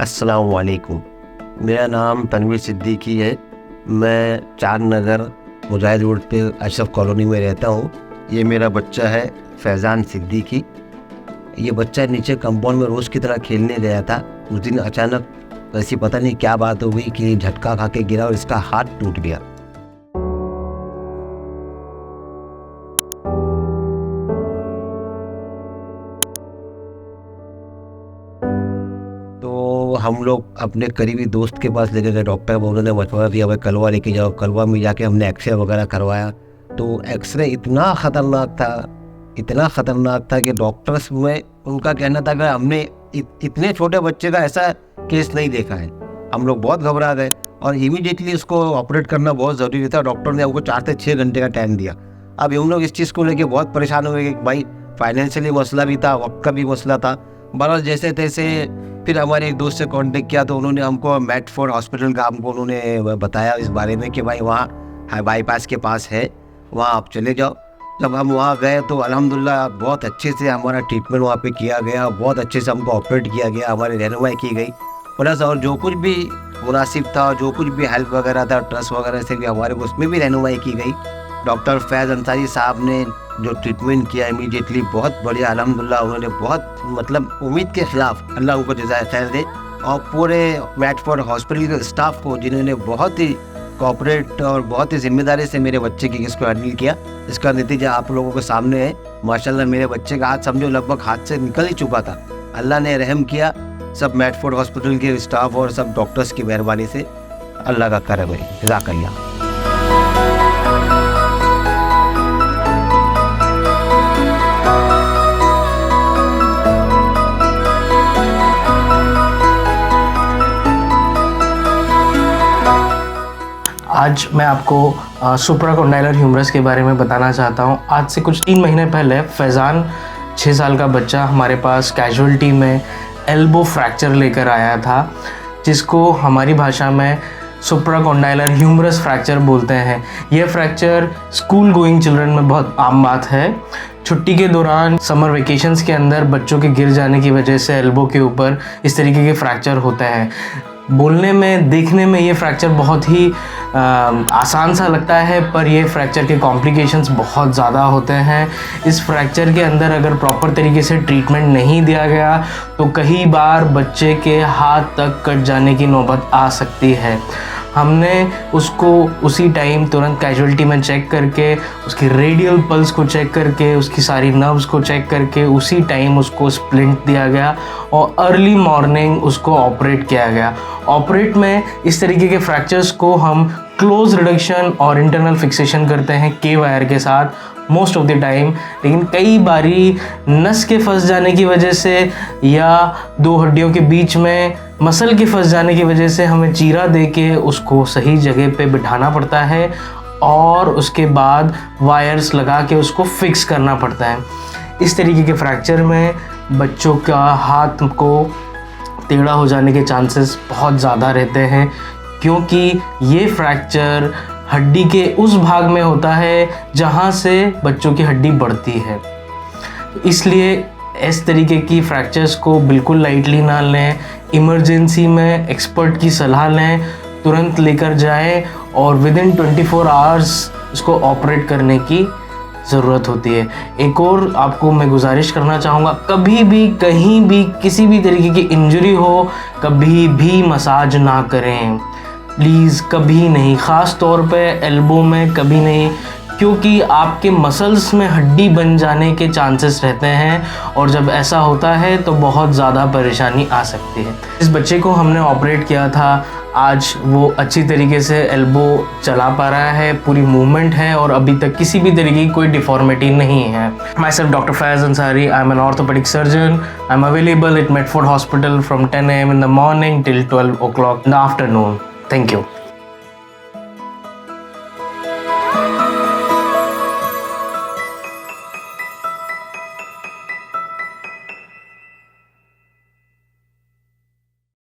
अस्सलाम वालेकुम। मेरा नाम तनवीर सिद्दीकी है। मैं चांद नगर मुजाहिद रोड पे अशरफ कॉलोनी में रहता हूँ। ये मेरा बच्चा है फैज़ान सिद्दीकी। ये बच्चा नीचे कंपाउंड में रोज़ की तरह खेलने गया था। उस दिन अचानक ऐसी पता नहीं क्या बात हो गई कि झटका खा के गिरा और इसका हाथ टूट गया। तो हम लोग अपने करीबी दोस्त के पास लेके गए डॉक्टर को। उन्होंने मशवरा दिया भाई कलवा लेके जाओ। कलवा में जाके हमने एक्सरे वगैरह करवाया तो एक्सरे इतना ख़तरनाक था कि डॉक्टर्स में उनका कहना था कि हमने इतने छोटे बच्चे का ऐसा केस नहीं देखा है। हम लोग बहुत घबरा गए और इमीडिएटली उसको ऑपरेट करना बहुत ज़रूरी था। डॉक्टर ने हमको 4 से 6 घंटे का टाइम दिया। अब हम लोग इस चीज़ को लेके बहुत परेशान हो गए कि भाई फाइनेंशियली मसला भी था, वक्त का भी मसला था। बहरहाल जैसे तैसे फिर हमारे एक दोस्त से कांटेक्ट किया तो उन्होंने हमको मेडफोर्ड हॉस्पिटल का हमको उन्होंने बताया इस बारे में कि भाई वहाँ बाईपास के पास है, वहाँ आप चले जाओ। जब हम वहाँ गए तो अल्हम्दुलिल्लाह बहुत अच्छे से हमारा ट्रीटमेंट वहाँ पे किया गया, बहुत अच्छे से हमको ऑपरेट किया गया, हमारी रहनुमाई की गई प्लस और जो कुछ भी मुनासिब था, जो कुछ भी हेल्प वगैरह था ट्रस्ट वगैरह से भी हमारे को उसमें भी रहनुमाई की गई। डॉक्टर फैज़ अंसारी साहब ने जो ट्रीटमेंट किया इमीडिएटली बहुत बढ़िया अल्हम्दुलिल्लाह। उन्होंने बहुत मतलब उम्मीद के ख़िलाफ़, अल्लाह उनको जज़ाए खैर दे, और पूरे मेडफोर्ड हॉस्पिटल के स्टाफ को जिन्होंने बहुत ही कोऑपरेट और बहुत ही ज़िम्मेदारी से मेरे बच्चे की केस को हैंडल किया। इसका नतीजा आप लोगों के सामने है। माशाल्लाह मेरे बच्चे का हाथ समझो लगभग हाथ से निकल ही चुका था। अल्लाह ने रहम किया, सब मेडफोर्ड हॉस्पिटल के स्टाफ और सब डॉक्टर्स की मेहरबानी से। अल्लाह का करम है। जज़ाकल्लाह। आज मैं आपको सुप्राकॉन्डाइलर ह्यूमरस के बारे में बताना चाहता हूँ। आज से कुछ 3 महीने पहले फैज़ान 6 साल का बच्चा हमारे पास कैजुअल्टी में एल्बो फ्रैक्चर लेकर आया था, जिसको हमारी भाषा में सुप्राकॉन्डाइलर ह्यूमरस फ्रैक्चर बोलते हैं। यह फ्रैक्चर स्कूल गोइंग चिल्ड्रन में बहुत आम बात है। छुट्टी के दौरान समर वेकेशंस के अंदर बच्चों के गिर जाने की वजह से एल्बो के ऊपर इस तरीके के फ्रैक्चर होते हैं। बोलने में, देखने में ये फ्रैक्चर बहुत ही आसान सा लगता है, पर ये फ्रैक्चर के कॉम्प्लिकेशंस बहुत ज़्यादा होते हैं। इस फ्रैक्चर के अंदर अगर प्रॉपर तरीके से ट्रीटमेंट नहीं दिया गया तो कई बार बच्चे के हाथ तक कट जाने की नौबत आ सकती है। हमने उसको उसी टाइम तुरंत कैजुअल्टी में चेक करके, उसकी रेडियल पल्स को चेक करके, उसकी सारी नर्व्स को चेक करके उसी टाइम उसको स्प्लिंट दिया गया और अर्ली मॉर्निंग उसको ऑपरेट किया गया। ऑपरेट में इस तरीके के फ्रैक्चर्स को हम क्लोज रिडक्शन और इंटरनल फिक्सेशन करते हैं के वायर के साथ मोस्ट ऑफ द टाइम। लेकिन कई बारी नस के फंस जाने की वजह से या 2 हड्डियों के बीच में मसल के फंस जाने की वजह से हमें चीरा दे के उसको सही जगह पे बिठाना पड़ता है और उसके बाद वायर्स लगा के उसको फिक्स करना पड़ता है। इस तरीके के फ्रैक्चर में बच्चों का हाथ को टेढ़ा हो जाने के चांसेस बहुत ज़्यादा रहते हैं, क्योंकि ये फ्रैक्चर हड्डी के उस भाग में होता है जहाँ से बच्चों की हड्डी बढ़ती है। इसलिए इस तरीके की फ्रैक्चर्स को बिल्कुल लाइटली ना लें। इमरजेंसी में एक्सपर्ट की सलाह लें, तुरंत लेकर जाएं और विदिन 24 आवर्स इसको ऑपरेट करने की ज़रूरत होती है। एक और आपको मैं गुजारिश करना चाहूँगा, कभी भी कहीं भी किसी भी तरीके की इंजरी हो कभी भी मसाज ना करें प्लीज़, कभी नहीं। ख़ास तौर पे एल्बो में कभी नहीं, क्योंकि आपके मसल्स में हड्डी बन जाने के चांसेस रहते हैं और जब ऐसा होता है तो बहुत ज़्यादा परेशानी आ सकती है। इस बच्चे को हमने ऑपरेट किया था, आज वो अच्छी तरीके से एल्बो चला पा रहा है, पूरी मूवमेंट है और अभी तक किसी भी तरीके की कोई डिफॉर्मिटी नहीं है। Myself doctor Faiz Ansari, I am an orthopaedic surgeon. I am available at Medford hospital from 10 AM in the morning till 12 o'clock in the afternoon. Thank you.